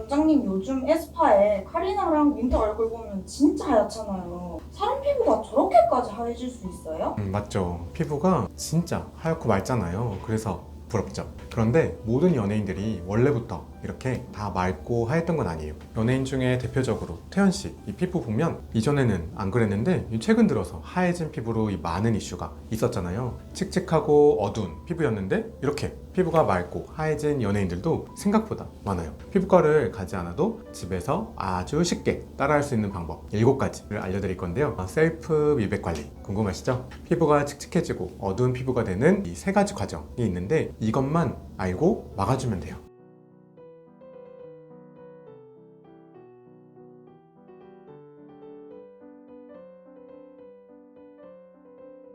원장님 요즘 에스파에 카리나랑 윈터 얼굴 보면 진짜 하얗잖아요. 사람 피부가 저렇게까지 하얘질 수 있어요? 맞죠. 피부가 진짜 하얗고 맑잖아요. 그래서 부럽죠. 그런데 모든 연예인들이 원래부터 이렇게 다 맑고 하였던 건 아니에요. 연예인 중에 대표적으로 태연 씨, 이 피부 보면 이전에는 안 그랬는데 최근 들어서 하얘진 피부로 이 많은 이슈가 있었잖아요. 칙칙하고 어두운 피부였는데 이렇게 피부가 맑고 하얘진 연예인들도 생각보다 많아요. 피부과를 가지 않아도 집에서 아주 쉽게 따라할 수 있는 방법 7가지를 알려드릴 건데요. 셀프 미백 관리 궁금하시죠? 피부가 칙칙해지고 어두운 피부가 되는 이 3가지 과정이 있는데 이것만 알고 막아주면 돼요.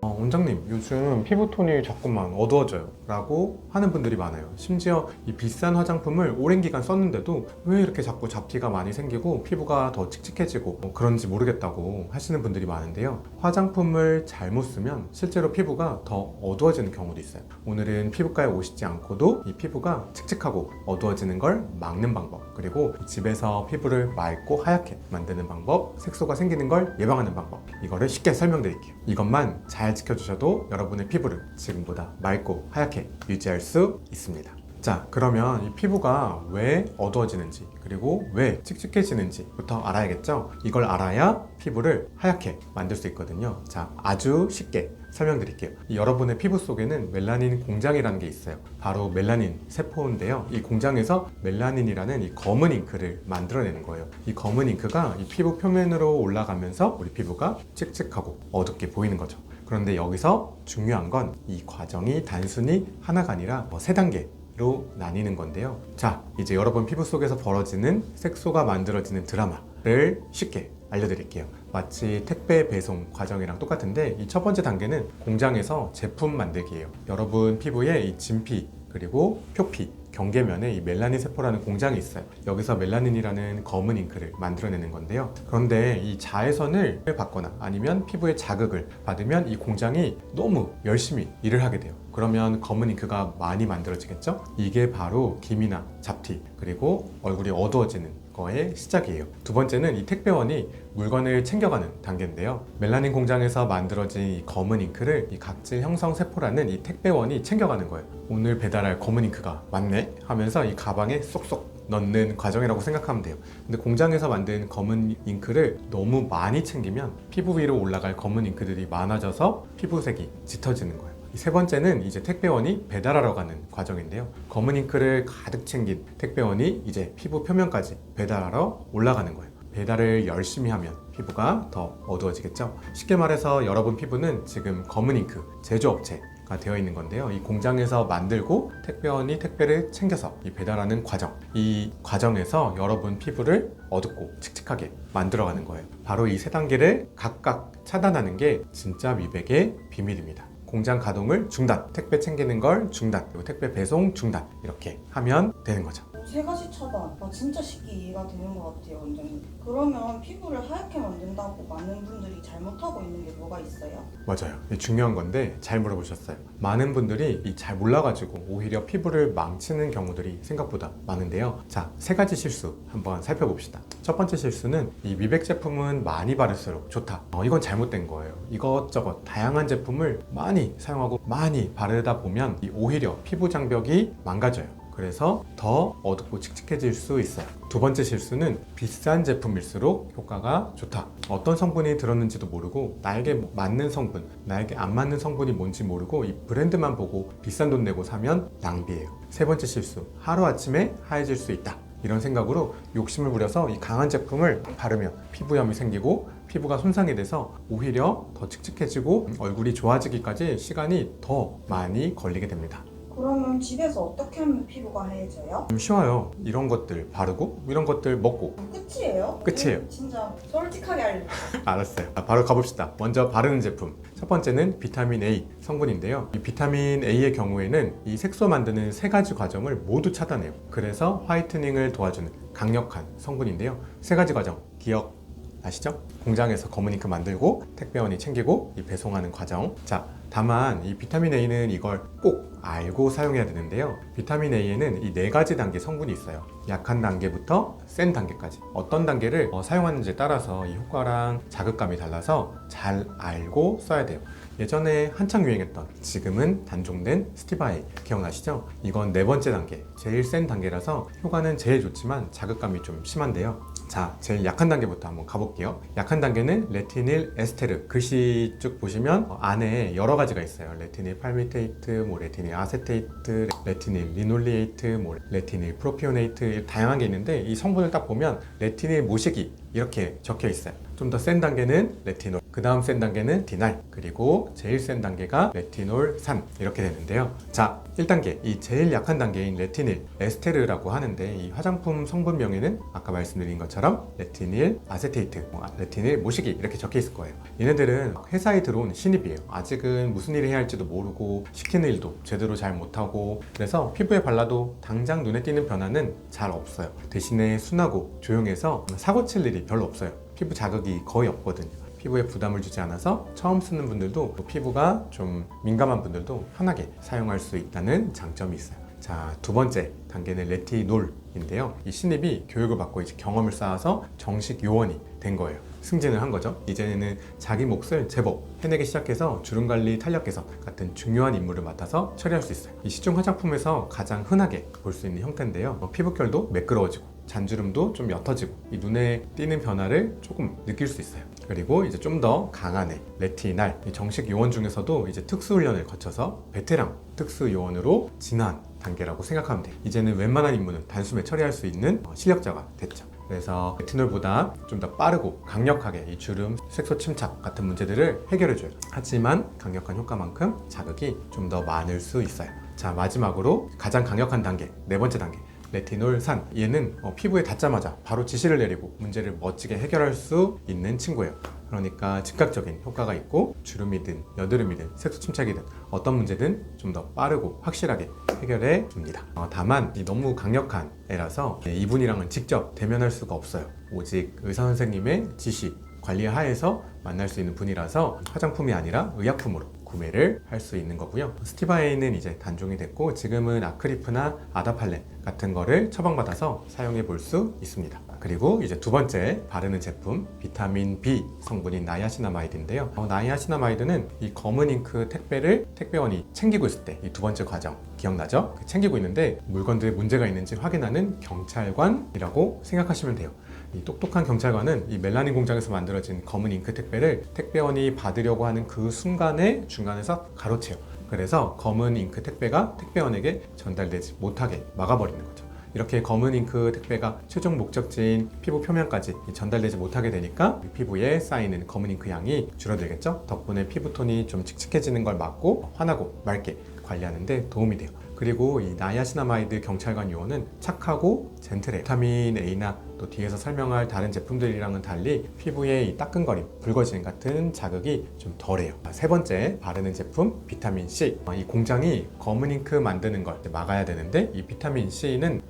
원장님, 요즘 피부톤이 자꾸만 어두워져요 라고 하는 분들이 많아요. 심지어 이 비싼 화장품을 오랜 기간 썼는데도 왜 이렇게 자꾸 잡티가 많이 생기고 피부가 더 칙칙해지고 그런지 모르겠다고 하시는 분들이 많은데요. 화장품을 잘못 쓰면 실제로 피부가 더 어두워지는 경우도 있어요. 오늘은 피부과에 오시지 않고도 이 피부가 칙칙하고 어두워지는 걸 막는 방법, 그리고 집에서 피부를 맑고 하얗게 만드는 방법, 색소가 생기는 걸 예방하는 방법, 이거를 쉽게 설명드릴게요. 이것만 잘 지켜주셔도 여러분의 피부를 지금보다 맑고 하얗게 유지할 수 있습니다. 자, 그러면 이 피부가 왜 어두워지는지 그리고 왜 칙칙해지는지부터 알아야겠죠? 이걸 알아야 피부를 하얗게 만들 수 있거든요. 자, 아주 쉽게 설명드릴게요. 여러분의 피부 속에는 멜라닌 공장이라는 게 있어요. 바로 멜라닌 세포인데요. 이 공장에서 멜라닌이라는 이 검은 잉크를 만들어내는 거예요. 이 검은 잉크가 이 피부 표면으로 올라가면서 우리 피부가 칙칙하고 어둡게 보이는 거죠. 그런데 여기서 중요한 건 이 과정이 단순히 하나가 아니라 3단계로 나뉘는 건데요. 자, 이제 여러분 피부 속에서 벌어지는 색소가 만들어지는 드라마를 쉽게 알려드릴게요. 마치 택배 배송 과정이랑 똑같은데 이 첫 번째 단계는 공장에서 제품 만들기예요. 여러분 피부에 이 진피 그리고 표피 경계면에 이 멜라닌 세포라는 공장이 있어요. 여기서 멜라닌이라는 검은 잉크를 만들어내는 건데요. 그런데 이 자외선을 받거나 아니면 피부에 자극을 받으면 이 공장이 너무 열심히 일을 하게 돼요. 그러면 검은 잉크가 많이 만들어지겠죠? 이게 바로 기미나 잡티 그리고 얼굴이 어두워지는 거의 시작이에요. 두 번째는 이 택배원이 물건을 챙겨가는 단계인데요. 멜라닌 공장에서 만들어진 이 검은 잉크를 이 각질 형성 세포라는 이 택배원이 챙겨가는 거예요. 오늘 배달할 검은 잉크가 많네 하면서 이 가방에 쏙쏙 넣는 과정이라고 생각하면 돼요. 근데 공장에서 만든 검은 잉크를 너무 많이 챙기면 피부 위로 올라갈 검은 잉크들이 많아져서 피부색이 짙어지는 거예요. 세 번째는 이제 택배원이 배달하러 가는 과정인데요. 검은 잉크를 가득 챙긴 택배원이 이제 피부 표면까지 배달하러 올라가는 거예요. 배달을 열심히 하면 피부가 더 어두워지겠죠? 쉽게 말해서 여러분 피부는 지금 검은 잉크 제조업체가 되어 있는 건데요. 이 공장에서 만들고 택배원이 택배를 챙겨서 이 배달하는 과정, 이 과정에서 여러분 피부를 어둡고 칙칙하게 만들어가는 거예요. 바로 이 3단계를 각각 차단하는 게 진짜 미백의 비밀입니다. 공장 가동을 중단, 택배 챙기는 걸 중단, 그리고 택배 배송 중단, 이렇게 하면 되는 거죠. 3가지 차단. 진짜 쉽게 이해가 되는 것 같아요, 원장님. 그러면 피부를 하얗게 만든다고 많은 분들이 잘못하고 있는 게 뭐가 있어요? 맞아요. 중요한 건데 잘 물어보셨어요. 많은 분들이 잘 몰라가지고 오히려 피부를 망치는 경우들이 생각보다 많은데요. 자, 3가지 실수 한번 살펴봅시다. 첫 번째 실수는 이 미백 제품은 많이 바를수록 좋다. 이건 잘못된 거예요. 이것저것 다양한 제품을 많이 사용하고 많이 바르다 보면 오히려 피부 장벽이 망가져요. 그래서 더 어둡고 칙칙해질 수 있어요. 두 번째 실수는 비싼 제품일수록 효과가 좋다. 어떤 성분이 들었는지도 모르고 나에게 맞는 성분, 나에게 안 맞는 성분이 뭔지 모르고 이 브랜드만 보고 비싼 돈 내고 사면 낭비예요. 세 번째 실수, 하루아침에 하얘질 수 있다. 이런 생각으로 욕심을 부려서 이 강한 제품을 바르면 피부염이 생기고 피부가 손상이 돼서 오히려 더 칙칙해지고 얼굴이 좋아지기까지 시간이 더 많이 걸리게 됩니다. 그러면 집에서 어떻게 하면 피부가 하얘져요? 쉬워요. 이런 것들 바르고 이런 것들 먹고. 끝이에요? 끝이에요. 진짜 솔직하게 알려주세요. 알았어요. 바로 가봅시다. 먼저 바르는 제품. 첫 번째는 비타민 A 성분인데요. 이 비타민 A의 경우에는 이 색소 만드는 3가지 과정을 모두 차단해요. 그래서 화이트닝을 도와주는 강력한 성분인데요. 3가지 과정 기억 아시죠? 공장에서 검은 잉크 만들고 택배원이 챙기고 이 배송하는 과정. 자, 다만 이 비타민 A는 이걸 꼭 알고 사용해야 되는데요. 비타민 A에는 이 4가지 단계 성분이 있어요. 약한 단계부터 센 단계까지 어떤 단계를 사용하는지에 따라서 이 효과랑 자극감이 달라서 잘 알고 써야 돼요. 예전에 한창 유행했던, 지금은 단종된 스티바이 기억나시죠? 이건 4번째 단계, 제일 센 단계라서 효과는 제일 좋지만 자극감이 좀 심한데요. 자, 제일 약한 단계부터 한번 가볼게요. 약한 단계는 레티닐 에스테르. 글씨 쭉 보시면 안에 여러 가지가 있어요. 레티닐 팔미테이트, 레티닐 아세테이트, 레티닐 리놀리에이트, 레티닐 프로피오네이트, 다양한 게 있는데 이 성분을 딱 보면 레티닐 모시기 이렇게 적혀 있어요. 좀 더 센 단계는 레티놀, 그 다음 센 단계는 디날, 그리고 제일 센 단계가 레티놀산 이렇게 되는데요. 자, 1단계, 이 제일 약한 단계인 레티닐 에스테르라고 하는데 이 화장품 성분명에는 아까 말씀드린 것처럼 레티닐 아세테이트, 레티닐 모시기 이렇게 적혀 있을 거예요. 얘네들은 회사에 들어온 신입이에요. 아직은 무슨 일을 해야 할지도 모르고 시키는 일도 제대로 잘 못하고, 그래서 피부에 발라도 당장 눈에 띄는 변화는 잘 없어요. 대신에 순하고 조용해서 사고 칠 일이 별로 없어요. 피부 자극이 거의 없거든요. 피부에 부담을 주지 않아서 처음 쓰는 분들도, 피부가 좀 민감한 분들도 편하게 사용할 수 있다는 장점이 있어요. 자, 2번째 단계는 레티놀인데요. 이 신입이 교육을 받고 이제 경험을 쌓아서 정식 요원이 된 거예요. 승진을 한 거죠. 이제는 자기 몫을 제법 해내기 시작해서 주름관리, 탄력 개선 같은 중요한 임무를 맡아서 처리할 수 있어요. 이 시중 화장품에서 가장 흔하게 볼 수 있는 형태인데요. 피부결도 매끄러워지고 잔주름도 좀 옅어지고 이 눈에 띄는 변화를 조금 느낄 수 있어요. 그리고 이제 좀 더 강한 레티날, 정식 요원 중에서도 이제 특수 훈련을 거쳐서 베테랑 특수 요원으로 진화한 단계라고 생각하면 돼요. 이제는 웬만한 임무는 단숨에 처리할 수 있는 실력자가 됐죠. 그래서 레티놀보다 좀 더 빠르고 강력하게 이 주름, 색소 침착 같은 문제들을 해결해줘요. 하지만 강력한 효과만큼 자극이 좀 더 많을 수 있어요. 자, 마지막으로 가장 강력한 단계, 4번째 단계 레티놀산. 얘는 피부에 닿자마자 바로 지시를 내리고 문제를 멋지게 해결할 수 있는 친구예요. 그러니까 즉각적인 효과가 있고 주름이든 여드름이든 색소 침착이든 어떤 문제든 좀 더 빠르고 확실하게 해결해 줍니다. 다만 너무 강력한 애라서 이분이랑은 직접 대면할 수가 없어요. 오직 의사 선생님의 지시, 관리 하에서 만날 수 있는 분이라서 화장품이 아니라 의약품으로 구매를 할 수 있는 거고요. 스티바에는 이제 단종이 됐고 지금은 아크리프나 아다팔렌 같은 거를 처방받아서 사용해 볼 수 있습니다. 그리고 이제 2번째 바르는 제품, 비타민 B 성분인 나이아시나마이드인데요. 나이아시나마이드는 이 검은 잉크 택배를 택배원이 챙기고 있을 때 이 2번째 과정 기억나죠? 챙기고 있는데 물건들에 문제가 있는지 확인하는 경찰관이라고 생각하시면 돼요. 이 똑똑한 경찰관은 이 멜라닌 공장에서 만들어진 검은 잉크 택배를 택배원이 받으려고 하는 그 순간에 중간에서 가로채요. 그래서 검은 잉크 택배가 택배원에게 전달되지 못하게 막아버리는 거죠. 이렇게 검은 잉크 택배가 최종 목적지인 피부 표면까지 전달되지 못하게 되니까 피부에 쌓이는 검은 잉크 양이 줄어들겠죠. 덕분에 피부톤이 좀 칙칙해지는 걸 막고 환하고 맑게 관리하는 데 도움이 돼요. 그리고 이 나이아시나마이드 경찰관 요원은 착하고 젠틀해. 비타민 A나 또 뒤에서 설명할 다른 제품들이랑은 달리 피부에 이 따끔거림, 붉어짐 같은 자극이 좀 덜해요. 3번째 바르는 제품 비타민 C. 이 공장이 검은 잉크 만드는 걸 막아야 되는데 이 비타민 C는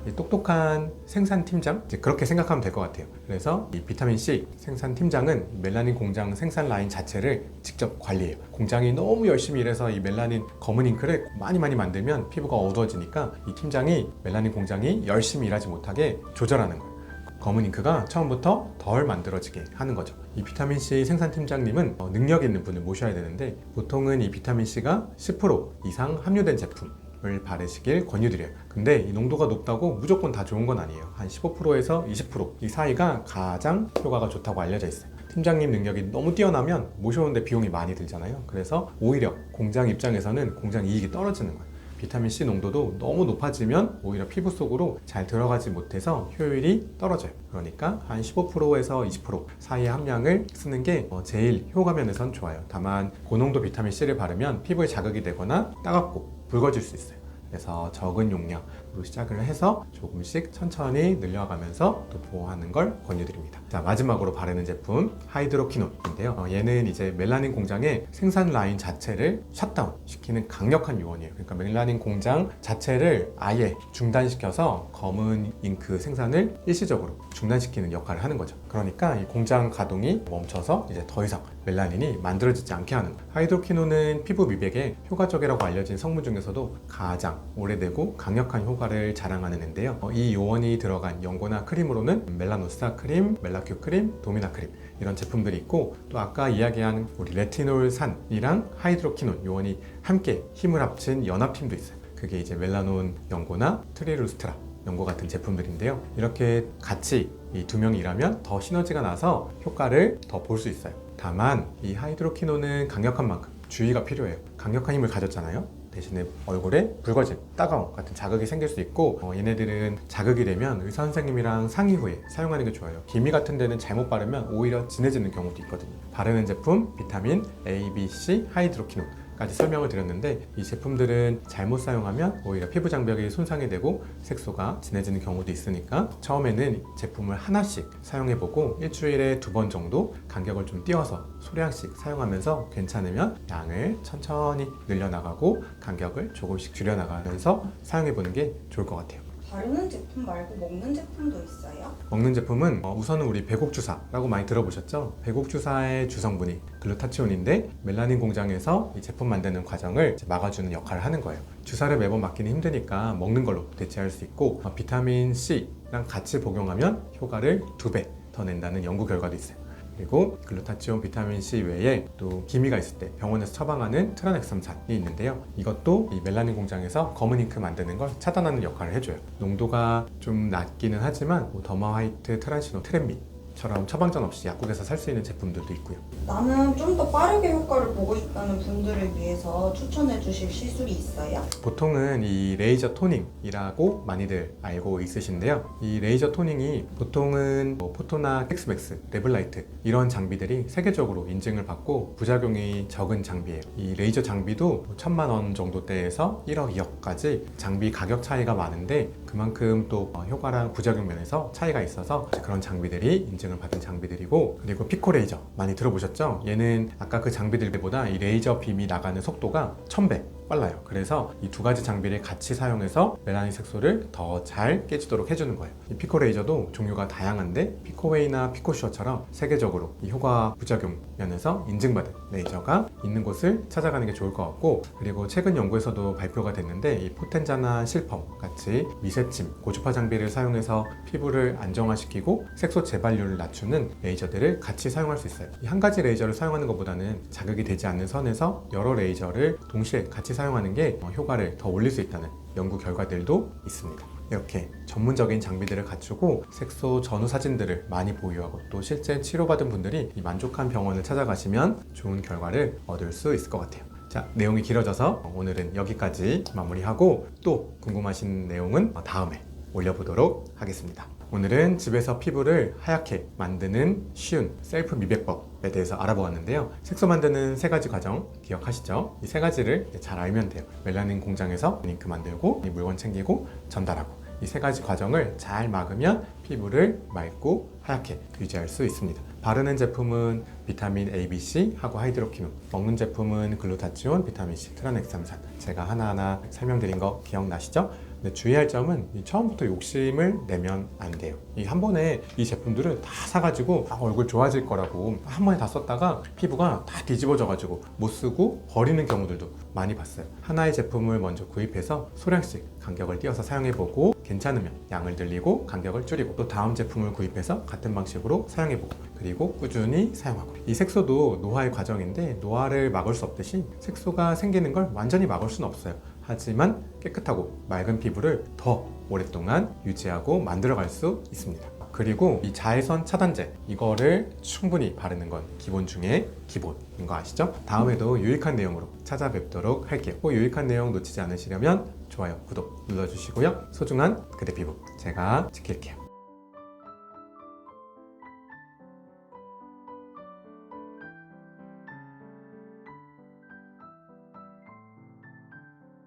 이 똑똑한 생산팀장? 그렇게 생각하면 될 것 같아요. 그래서 이 비타민 C 생산팀장은 멜라닌 공장 생산 라인 자체를 직접 관리해요. 공장이 너무 열심히 일해서 이 멜라닌 검은 잉크를 많이 만들면 피부가 어두워지니까 이 팀장이 멜라닌 공장이 열심히 일하지 못하게 조절하는 거예요. 검은 잉크가 처음부터 덜 만들어지게 하는 거죠. 이 비타민C 생산팀장님은 능력 있는 분을 모셔야 되는데 보통은 이 비타민C가 10% 이상 함유된 제품을 바르시길 권유드려요. 근데 이 농도가 높다고 무조건 다 좋은 건 아니에요. 한 15%에서 20% 이 사이가 가장 효과가 좋다고 알려져 있어요. 팀장님 능력이 너무 뛰어나면 모셔오는데 비용이 많이 들잖아요. 그래서 오히려 공장 입장에서는 공장 이익이 떨어지는 거예요. 비타민C 농도도 너무 높아지면 오히려 피부 속으로 잘 들어가지 못해서 효율이 떨어져요. 그러니까 한 15%에서 20% 사이의 함량을 쓰는 게 제일 효과 면에선 좋아요. 다만 고농도 비타민C를 바르면 피부에 자극이 되거나 따갑고 붉어질 수 있어요. 그래서 적은 용량, 시작을 해서 조금씩 천천히 늘려가면서 또 보호하는 걸 권유드립니다. 자, 마지막으로 바르는 제품 하이드로퀴논인데요. 얘는 이제 멜라닌 공장의 생산 라인 자체를 셧다운 시키는 강력한 요원이에요. 그러니까 멜라닌 공장 자체를 아예 중단시켜서 검은 잉크 생산을 일시적으로 중단시키는 역할을 하는 거죠. 그러니까 이 공장 가동이 멈춰서 이제 더 이상 멜라닌이 만들어지지 않게 하는 거예요. 하이드로퀴논은 피부 미백에 효과적이라고 알려진 성분 중에서도 가장 오래되고 강력한 효과를 자랑하는 앤데요. 이 요원이 들어간 연고나 크림으로는 멜라노스타 크림, 멜라큐 크림, 도미나 크림 이런 제품들이 있고, 또 아까 이야기한 우리 레티놀산이랑 하이드로퀴논 요원이 함께 힘을 합친 연합팀도 있어요. 그게 이제 멜라논 연고나 트리루스트라 연고 같은 제품들인데요. 이렇게 같이 이 두 명이 일하면 더 시너지가 나서 효과를 더 볼 수 있어요. 다만 이 하이드로퀴논은 강력한 만큼 주의가 필요해요. 강력한 힘을 가졌잖아요. 대신에 얼굴에 붉어짐, 따가움 같은 자극이 생길 수 있고, 얘네들은 자극이 되면 의사 선생님이랑 상의 후에 사용하는 게 좋아요. 기미 같은 데는 잘못 바르면 오히려 진해지는 경우도 있거든요. 바르는 제품 비타민 A, B, C 하이드로퀴논 까지 설명을 드렸는데, 이 제품들은 잘못 사용하면 오히려 피부 장벽이 손상이 되고 색소가 진해지는 경우도 있으니까 처음에는 제품을 하나씩 사용해보고 일주일에 2번 정도 간격을 좀 띄워서 소량씩 사용하면서 괜찮으면 양을 천천히 늘려나가고 간격을 조금씩 줄여나가면서 사용해보는 게 좋을 것 같아요. 바르는 제품 말고 먹는 제품도 있어요? 먹는 제품은 우선은 우리 배곡주사라고 많이 들어보셨죠? 배곡주사의 주성분이 글루타치온인데 멜라닌 공장에서 이 제품 만드는 과정을 막아주는 역할을 하는 거예요. 주사를 매번 맞기는 힘드니까 먹는 걸로 대체할 수 있고, 비타민 C랑 같이 복용하면 효과를 2배 더 낸다는 연구 결과도 있어요. 그리고 글루타치온, 비타민C 외에 또 기미가 있을 때 병원에서 처방하는 트라넥삼산이 있는데요. 이것도 이 멜라닌 공장에서 검은 잉크 만드는 걸 차단하는 역할을 해줘요. 농도가 좀 낮기는 하지만 더마 화이트, 트란시노, 트렌민처럼 처방전 없이 약국에서 살 수 있는 제품들도 있고요. 나는 좀 더 빠르게 효과를 보고 싶다는 분들을 위해서 추천해 주실 시술이 있어요? 보통은 이 레이저 토닝이라고 많이들 알고 있으신데요. 이 레이저 토닝이 보통은 포토나 텍스맥스, 레블라이트 이런 장비들이 세계적으로 인증을 받고 부작용이 적은 장비예요. 이 레이저 장비도 1,000만 원 정도대에서 1억, 2억까지 장비 가격 차이가 많은데, 그만큼 또 효과랑 부작용 면에서 차이가 있어서 그런 장비들이 인증을 받은 장비들이고, 그리고 피코 레이저 많이 들어보셨죠? 얘는 아까 그 장비들보다 이 레이저 빔이 나가는 속도가 1000배 빨라요. 그래서 이 두 가지 장비를 같이 사용해서 멜라닌 색소를 더 잘 깨지도록 해주는 거예요. 이 피코 레이저도 종류가 다양한데 피코웨이나 피코슈어처럼 세계적으로 이 효과 부작용 면에서 인증받은 레이저가 있는 곳을 찾아가는 게 좋을 것 같고, 그리고 최근 연구에서도 발표가 됐는데 이 포텐자나 실펌 같이 미세침, 고주파 장비를 사용해서 피부를 안정화시키고 색소 재발률을 낮추는 레이저들을 같이 사용할 수 있어요. 이 한 가지 레이저를 사용하는 것보다는 자극이 되지 않는 선에서 여러 레이저를 동시에 같이 사용하는 게 효과를 더 올릴 수 있다는 연구 결과들도 있습니다. 이렇게 전문적인 장비들을 갖추고 색소 전후 사진들을 많이 보유하고 또 실제 치료받은 분들이 이 만족한 병원을 찾아가시면 좋은 결과를 얻을 수 있을 것 같아요. 자, 내용이 길어져서 오늘은 여기까지 마무리하고, 또 궁금하신 내용은 다음에 올려보도록 하겠습니다. 오늘은 집에서 피부를 하얗게 만드는 쉬운 셀프 미백법에 대해서 알아보았는데요. 색소 만드는 3가지 과정 기억하시죠? 이 3가지를 잘 알면 돼요. 멜라닌 공장에서 잉크 만들고, 이 물건 챙기고, 전달하고, 이 3가지 과정을 잘 막으면 피부를 맑고 하얗게 유지할 수 있습니다. 바르는 제품은 비타민 A, B, C 하고 하이드로퀴논, 먹는 제품은 글루타치온, 비타민 C, 트라넥삼산. 제가 하나하나 설명드린 거 기억나시죠? 근데 주의할 점은 처음부터 욕심을 내면 안 돼요. 한 번에 이 제품들을 다 사가지고 얼굴 좋아질 거라고 한 번에 다 썼다가 피부가 다 뒤집어져가지고 못 쓰고 버리는 경우들도 많이 봤어요. 하나의 제품을 먼저 구입해서 소량씩 간격을 띄워서 사용해보고, 괜찮으면 양을 늘리고 간격을 줄이고, 또 다음 제품을 구입해서 같은 방식으로 사용해보고, 그리고 꾸준히 사용하고. 이 색소도 노화의 과정인데 노화를 막을 수 없듯이 색소가 생기는 걸 완전히 막을 수는 없어요. 하지만 깨끗하고 맑은 피부를 더 오랫동안 유지하고 만들어갈 수 있습니다. 그리고 이 자외선 차단제, 이거를 충분히 바르는 건 기본 중에 기본인 거 아시죠? 다음에도 유익한 내용으로 찾아뵙도록 할게요. 꼭 유익한 내용 놓치지 않으시려면 좋아요, 구독 눌러주시고요. 소중한 그대 피부 제가 지킬게요.